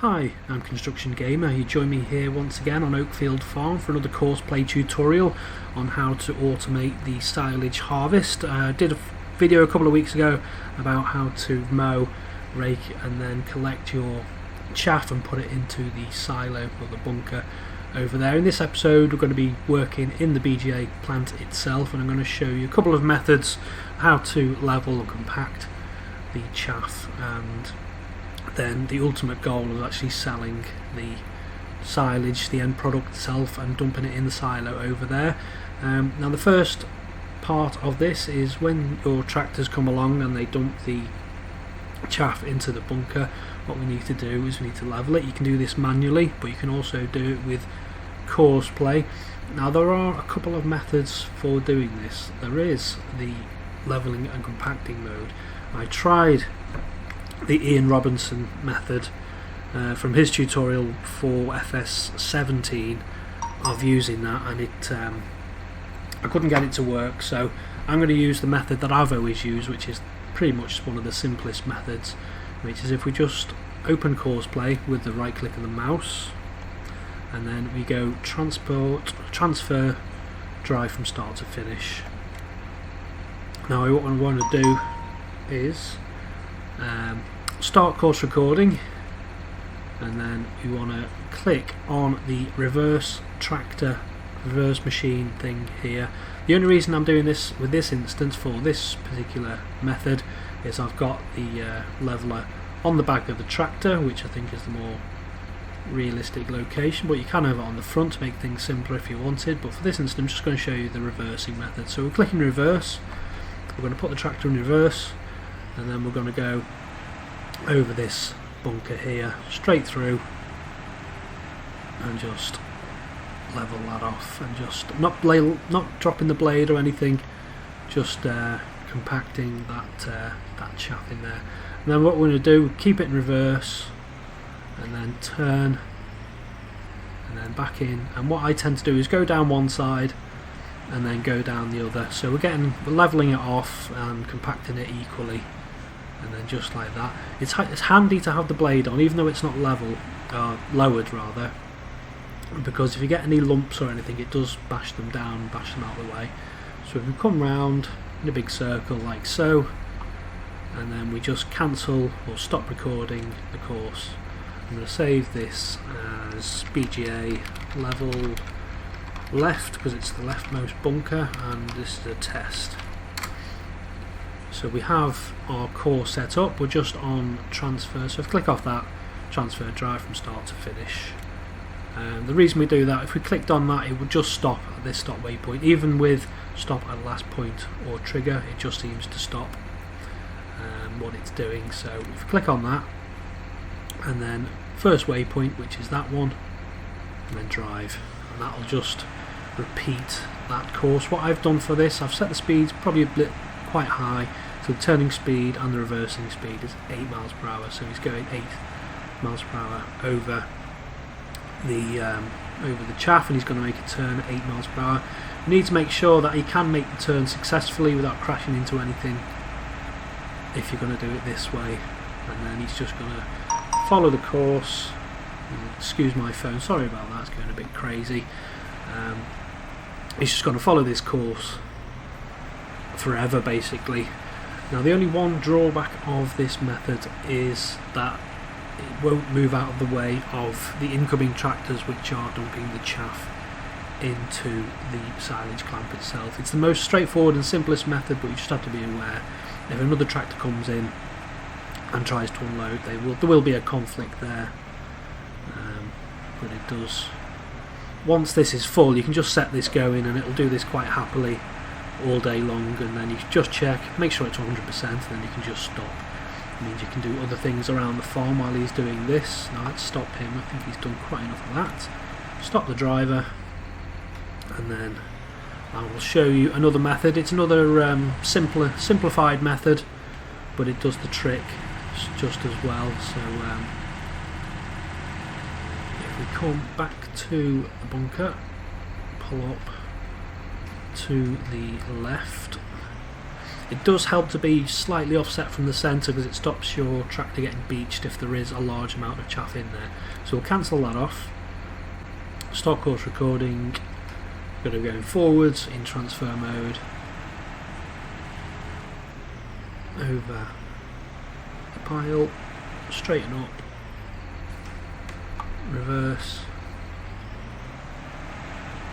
Hi, I'm Construction Gamer. You join me here once again on Oakfield Farm for another Courseplay tutorial on how to automate the silage harvest. I did a video a couple of weeks ago about how to mow, rake and then collect your chaff and put it into the silo or the bunker over there. In this episode we're going to be working in the BGA plant itself, and I'm going to show you a couple of methods how to level and compact the chaff, and then the ultimate goal is actually selling the silage, the end product itself, and dumping it in the silo over there. Now the first part of this is when your tractors come along and they dump the chaff into the bunker. What we need to do is we need to level it. You can do this manually, but you can also do it with Courseplay. Now there are a couple of methods for doing this. There is the leveling and compacting mode. I tried the Ian Robinson method from his tutorial for FS19 of using that, and I couldn't get it to work, so I'm going to use the method that I've always used, which is pretty much one of the simplest methods, which is if we just open Courseplay with the right click of the mouse, and then we go transfer drive from start to finish. Now what I want to do is start course recording, and then you want to click on the reverse machine thing here. The only reason I'm doing this with this instance for this particular method is I've got the leveler on the back of the tractor, which I think is the more realistic location, but you can have it on the front to make things simpler if you wanted. But for this instance I'm just going to show you the reversing method. So we're clicking reverse, we're going to put the tractor in reverse, and then we're going to go over this bunker here straight through and just level that off, and just not dropping the blade or anything, just compacting that chaff in there. And then what we're going to do, keep it in reverse and then turn and then back in, and what I tend to do is go down one side and then go down the other, so we're leveling it off and compacting it equally. And then just like that, it's handy to have the blade on, even though it's not level, lowered rather, because if you get any lumps or anything, it does bash them down, bash them out of the way. So if we come round in a big circle like so, and then we just cancel or stop recording the course. I'm going to save this as BGA level left because it's the leftmost bunker, and this is a test. So we have our course set up, we're just on transfer, so if we click off that, transfer drive from start to finish. The reason we do that, if we clicked on that, it would just stop at this stop waypoint. Even with stop at last point or trigger, it just seems to stop what it's doing. So if we click on that, and then first waypoint, which is that one, and then drive, and that'll just repeat that course. What I've done for this, I've set the speeds probably a bit quite high, so the turning speed and the reversing speed is 8 miles per hour, so he's going 8 miles per hour over the chaff, and he's going to make a turn at 8 miles per hour. You need to make sure that he can make the turn successfully without crashing into anything if you're going to do it this way. And then he's just going to follow the course. Excuse my phone, sorry about that, it's going a bit crazy. He's just going to follow this course forever basically. Now the only one drawback of this method is that it won't move out of the way of the incoming tractors which are dumping the chaff into the silage clamp itself. It's the most straightforward and simplest method, but you just have to be aware if another tractor comes in and tries to unload, there will be a conflict there. But it does, once this is full, you can just set this going and it'll do this quite happily all day long, and then you just check, make sure it's 100%, and then you can just stop. It means you can do other things around the farm while he's doing this. Now let's stop him, I think he's done quite enough of that. Stop the driver, and then I will show you another method. It's another simplified method, but it does the trick just as well. So if we come back to the bunker, pull up to the left, It does help to be slightly offset from the centre because it stops your tractor getting beached if there is a large amount of chaff in there. So we'll cancel that off. Stop course recording. Going to be going forwards in transfer mode. Over the pile, straighten up, reverse,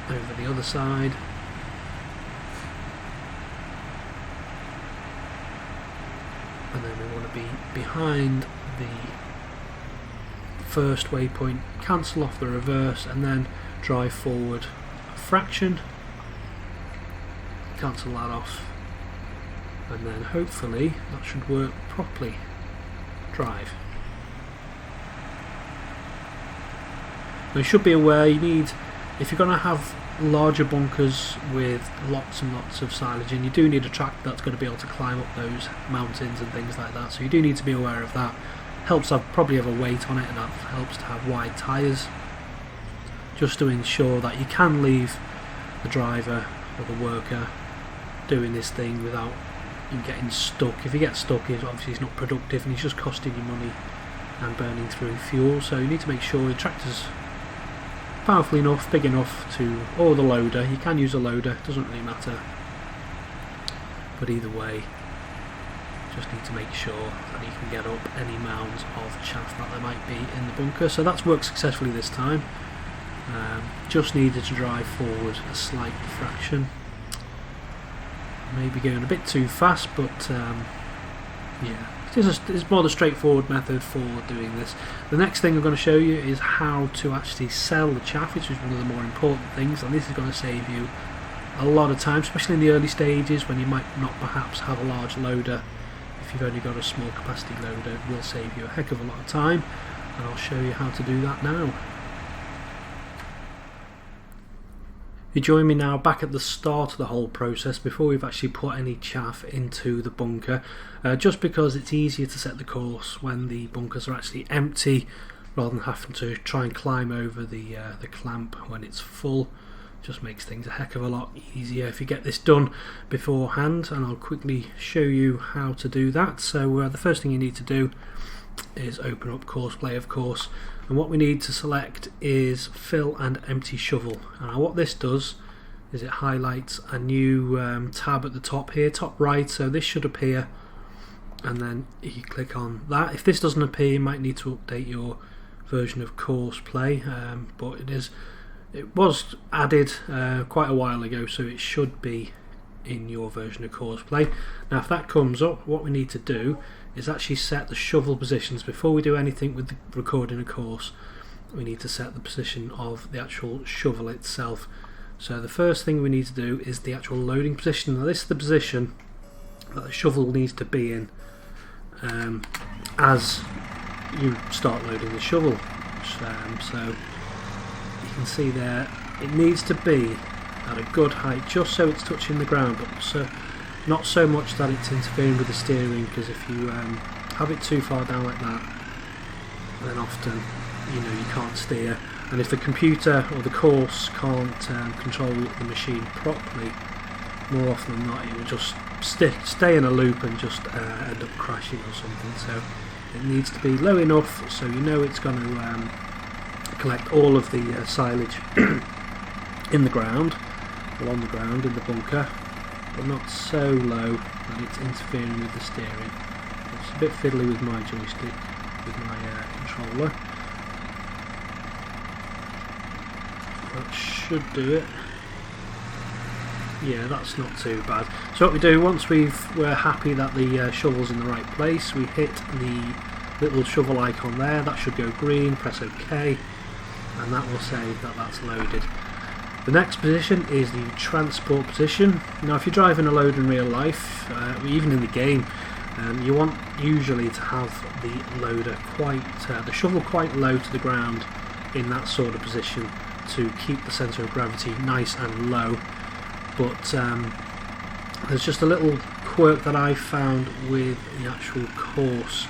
over the other side, and then we want to be behind the first waypoint, cancel off the reverse and then drive forward a fraction, cancel that off, and then hopefully that should work properly. Drive. Now you should be aware you need, if you're going to have larger bunkers with lots and lots of silage in, you do need a tractor that's going to be able to climb up those mountains and things like that, so you do need to be aware of that. Helps to probably have a weight on it, and that helps to have wide tyres, just to ensure that you can leave the driver or the worker doing this thing without you getting stuck. If you get stuck, obviously it's not productive and it's just costing you money and burning through fuel, so you need to make sure your tractor's powerful enough, big enough to, or the loader, you can use a loader, it doesn't really matter, but either way just need to make sure that you can get up any mounds of chaff that there might be in the bunker. So that's worked successfully this time. Just needed to drive forward a slight fraction. Maybe going a bit too fast, but yeah, it's more the straightforward method for doing this. The next thing I'm going to show you is how to actually sell the chaff, which is one of the more important things, and this is going to save you a lot of time, especially in the early stages when you might not perhaps have a large loader. If you've only got a small capacity loader, it will save you a heck of a lot of time, and I'll show you how to do that now. You join me now back at the start of the whole process before we've actually put any chaff into the bunker, just because it's easier to set the course when the bunkers are actually empty rather than having to try and climb over the clamp when it's full. Just makes things a heck of a lot easier if you get this done beforehand, and I'll quickly show you how to do that. So the first thing you need to do is open up Courseplay, of course, and what we need to select is fill and empty shovel. Now what this does is it highlights a new tab at the top here, top right, so this should appear, and then you click on that. If this doesn't appear, you might need to update your version of Courseplay, but it was added quite a while ago, so it should be in your version of Courseplay. Now if that comes up, what we need to do is actually set the shovel positions. Before we do anything with the recording a course, we need to set the position of the actual shovel itself. So the first thing we need to do is the actual loading position. Now this is the position that the shovel needs to be in as you start loading the shovel. So you can see there it needs to be at a good height, just so it's touching the ground, but so not so much that it's interfering with the steering, because if you have it too far down like that, then often you can't steer, and if the computer or the course can't control the machine properly, more often than not it will just stay in a loop and just end up crashing or something. So it needs to be low enough so it's going to collect all of the silage in the ground, along the ground in the bunker, but not so low that it's interfering with the steering. It's a bit fiddly with my joystick, with my controller. That should do it. Yeah, that's not too bad. So what we do, once we're happy that the shovel's in the right place, we hit the little shovel icon there. That should go green, press OK, and that will say that that's loaded. The next position is the transport position. Now if you're driving a load in real life, even in the game, you want usually to have the loader the shovel quite low to the ground in that sort of position to keep the centre of gravity nice and low. But there's just a little quirk that I found with the actual course.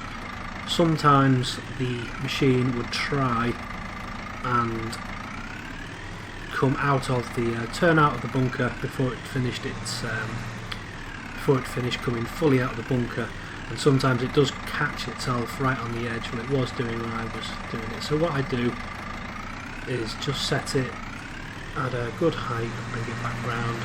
Sometimes the machine would try and turn out of the bunker before it finished before it finished coming fully out of the bunker, and sometimes it does catch itself right on the edge, what it was doing when I was doing it. So what I do is just set it at a good height, bring it back round,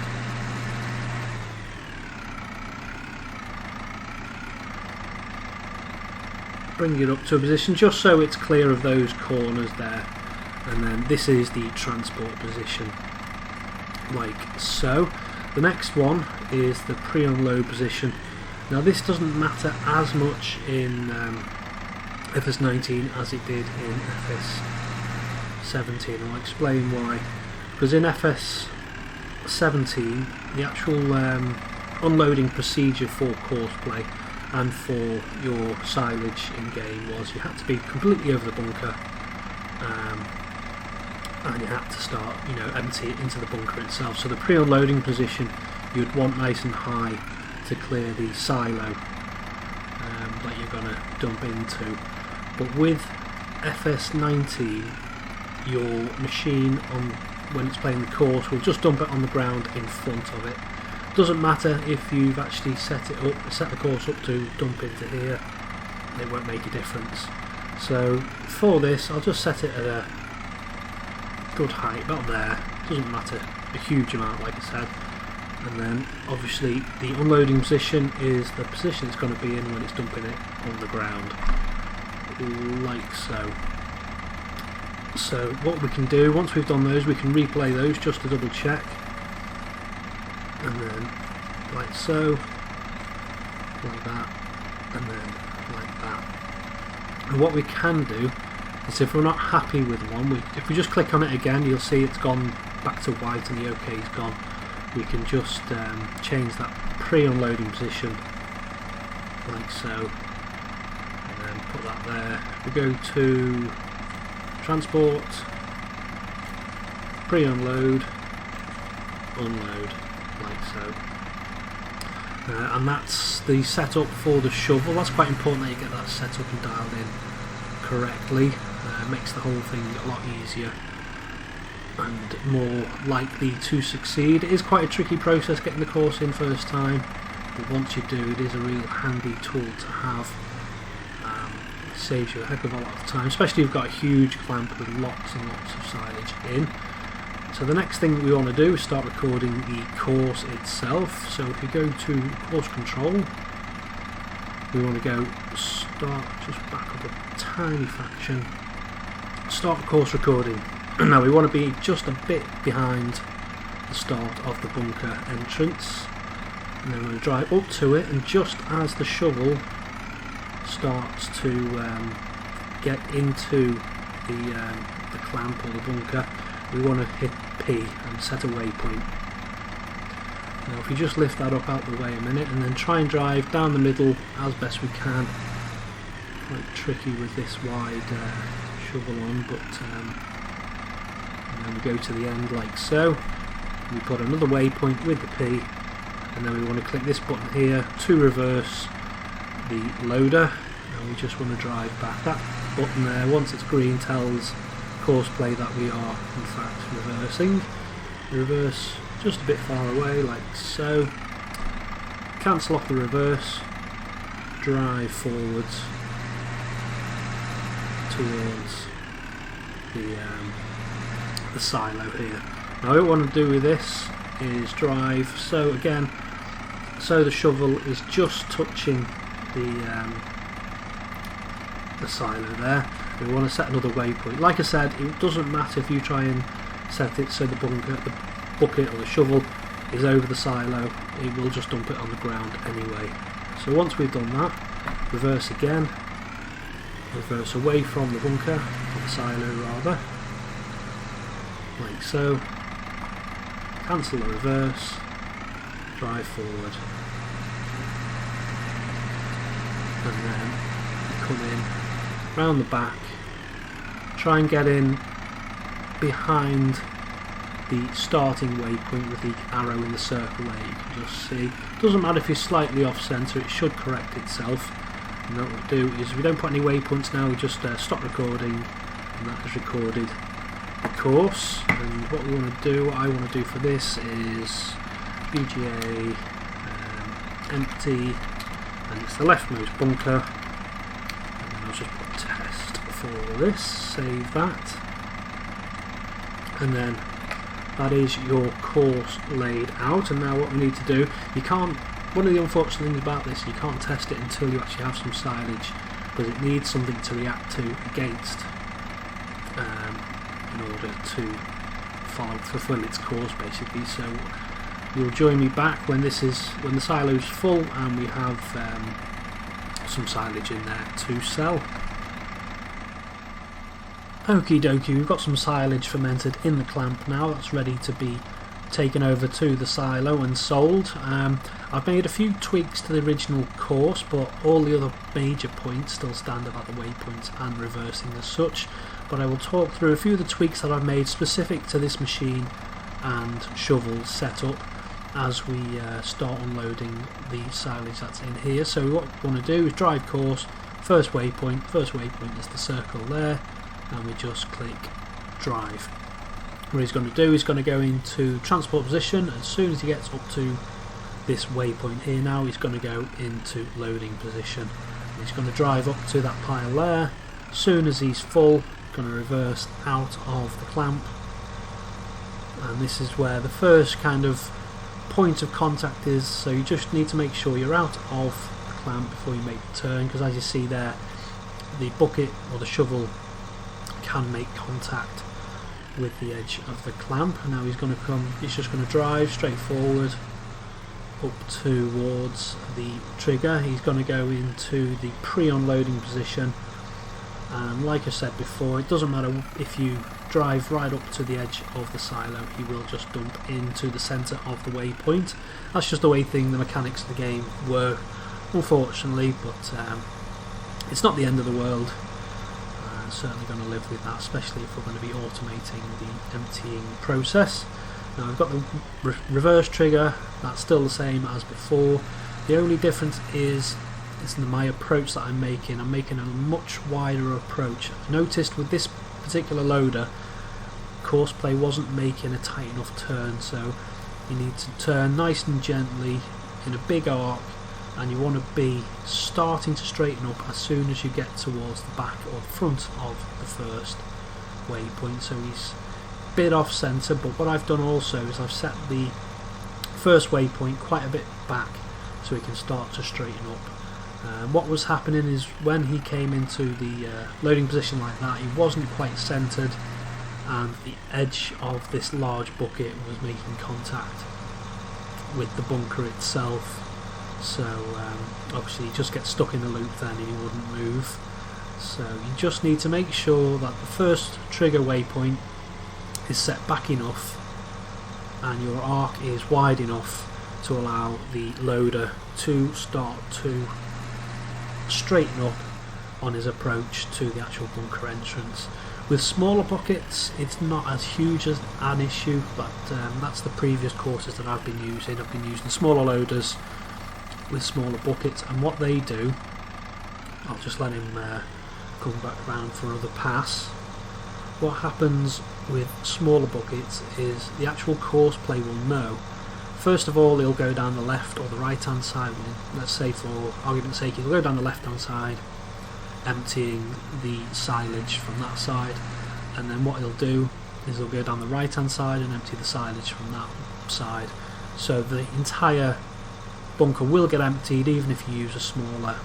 bring it up to a position just so it's clear of those corners there, and then this is the transport position, like so. The next one is the pre-unload position. Now this doesn't matter as much in FS19 as it did in FS17. I'll explain why. Because in FS17 the actual unloading procedure for Courseplay and for your silage in game was you had to be completely over the bunker, and you had to start, empty it into the bunker itself. So the pre-unloading position you'd want nice and high to clear the silo that you're going to dump into. But with FS19, your machine when it's playing the course will just dump it on the ground in front of it. Doesn't matter if you've actually set the course up to dump into here, it won't make a difference. So for this I'll just set it at a good height, about there, doesn't matter a huge amount like I said, and then obviously the unloading position is the position it's going to be in when it's dumping it on the ground, like so. So what we can do, once we've done those, we can replay those just to double check, and then like so, like that, and then like that. And what we can do is, if we're not happy with one, if we just click on it again, you'll see it's gone back to white and the OK is gone. We can just change that pre-unloading position like so, and then put that there. We go to transport, pre-unload, unload, like so. And that's the setup for the shovel. That's quite important that you get that set up and dialed in correctly. Makes the whole thing a lot easier and more likely to succeed. It is quite a tricky process getting the course in first time, but once you do, it is a real handy tool to have. It saves you a heck of a lot of time, especially if you've got a huge clamp with lots and lots of silage in. So the next thing we want to do is start recording the course itself. So if you go to course control, we want to go start, just back up a tiny fraction, start the course recording. Now we want to be just a bit behind the start of the bunker entrance, and then we're going to drive up to it, and just as the shovel starts to get into the clamp or the bunker, we want to hit P and set a waypoint. Now if you just lift that up out the way a minute and then try and drive down the middle as best we can. Quite tricky with this wide shovel on, but and then we go to the end like so. We put another waypoint with the P, and then we want to click this button here to reverse the loader, and we just want to drive back. That button there, once it's green, tells Courseplay that we are in fact reversing. Reverse just a bit far away like so. Cancel off the reverse, drive forwards towards the silo here. Now what I want to do with this is drive so again, so the shovel is just touching the silo there. We want to set another waypoint. Like I said, it doesn't matter if you try and set it so the bucket or the shovel is over the silo, it will just dump it on the ground anyway. So once we've done that, reverse again, reverse away from the bunker, or the silo rather, like so, cancel the reverse, drive forward, and then come in round the back, try and get in behind the starting waypoint with the arrow in the circle there. You can just see, doesn't matter if you're slightly off centre, it should correct itself. And what we'll do is we don't put any waypoints now, we just stop recording, and that has recorded the course. And what we want to do, what I want to do for this is BGA empty, and it's the leftmost bunker, and then I'll just put test for this, save that, and then that is your course laid out. And now what we need to do, one of the unfortunate things about this, you can't test it until you actually have some silage, because it needs something to react to against in order to fulfill its course basically. So you'll join me back when the silo's full and we have some silage in there to sell. Okie dokie, we've got some silage fermented in the clamp now. That's ready to be taken over to the silo and sold. I've made a few tweaks to the original course, but all the other major points still stand about the waypoints and reversing as such. But I will talk through a few of the tweaks that I've made specific to this machine and shovel setup as we start unloading the silage that's in here. So what we want to do is drive course, first waypoint is the circle there, and we just click drive. What he's going to do is going to go into transport position. As soon as he gets up to this waypoint here now, he's going to go into loading position. He's going to drive up to that pile there. As soon as he's full, going to reverse out of the clamp, and this is where the first kind of point of contact is. So you just need to make sure you're out of the clamp before you make the turn, because as you see there, the bucket or the shovel can make contact with the edge of the clamp. And now he's just going to drive straight forward up towards the trigger. He's going to go into the pre-unloading position, and like I said before, it doesn't matter if you drive right up to the edge of the silo, he will just dump into the centre of the waypoint. That's just the way the mechanics of the game work, unfortunately, but it's not the end of the world. Certainly going to live with that, especially if we're going to be automating the emptying process. Now I've got the reverse trigger, that's still the same as before. The only difference is my approach that I'm making a much wider approach. I noticed with this particular loader, Courseplay wasn't making a tight enough turn, so you need to turn nice and gently in a big arc, and you want to be starting to straighten up as soon as you get towards the back or front of the first waypoint. So he's a bit off centre, but what I've done also is I've set the first waypoint quite a bit back so he can start to straighten up. What was happening is when he came into the loading position like that, he wasn't quite centred, and the edge of this large bucket was making contact with the bunker itself. So obviously he just gets stuck in the loop then and he wouldn't move. So you just need to make sure that the first trigger waypoint is set back enough and your arc is wide enough to allow the loader to start to straighten up on his approach to the actual bunker entrance. With smaller buckets it's not as huge as an issue, but that's the previous courses that I've been using. I've been using smaller loaders with smaller buckets, and what they do, I'll just let him come back round for another pass. What happens with smaller buckets is the actual Courseplay will know. First of all, he'll go down the left or the right hand side. Let's say for argument's sake he'll go down the left hand side, emptying the silage from that side, and then what he'll do is he'll go down the right hand side and empty the silage from that side. So the entire bunker will get emptied even if you use a smaller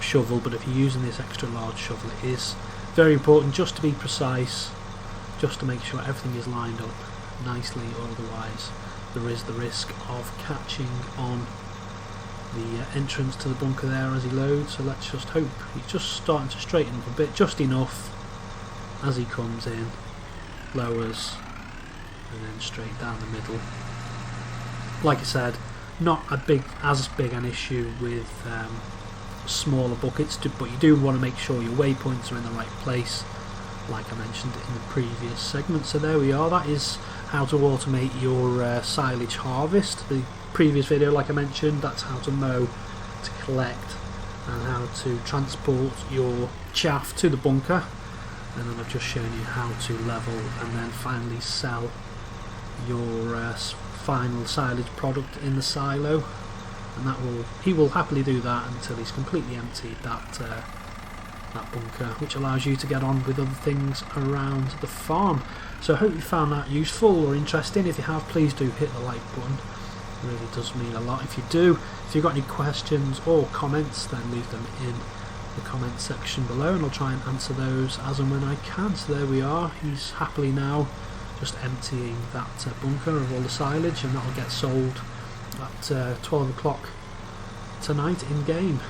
shovel, but if you're using this extra large shovel, it is very important just to be precise, just to make sure everything is lined up nicely, or otherwise there is the risk of catching on the entrance to the bunker there as he loads. So let's just hope he's just starting to straighten up a bit, just enough as he comes in, lowers, and then straight down the middle. Like I said, not as big an issue with smaller buckets, but you do want to make sure your waypoints are in the right place, like I mentioned in the previous segment. So there we are, that is how to automate your silage harvest. The previous video, like I mentioned, that's how to mow, to collect, and how to transport your chaff to the bunker, and then I've just shown you how to level and then finally sell your final silage product in the silo. and he will happily do that until he's completely emptied that bunker, which allows you to get on with other things around the farm. So I hope you found that useful or interesting. If you have, please do hit the like button. It really does mean a lot if you do. If you've got any questions or comments, then leave them in the comment section below and I'll try and answer those as and when I can. So there we are, he's happily now just emptying that bunker of all the silage, and that will get sold at 12 o'clock tonight in game.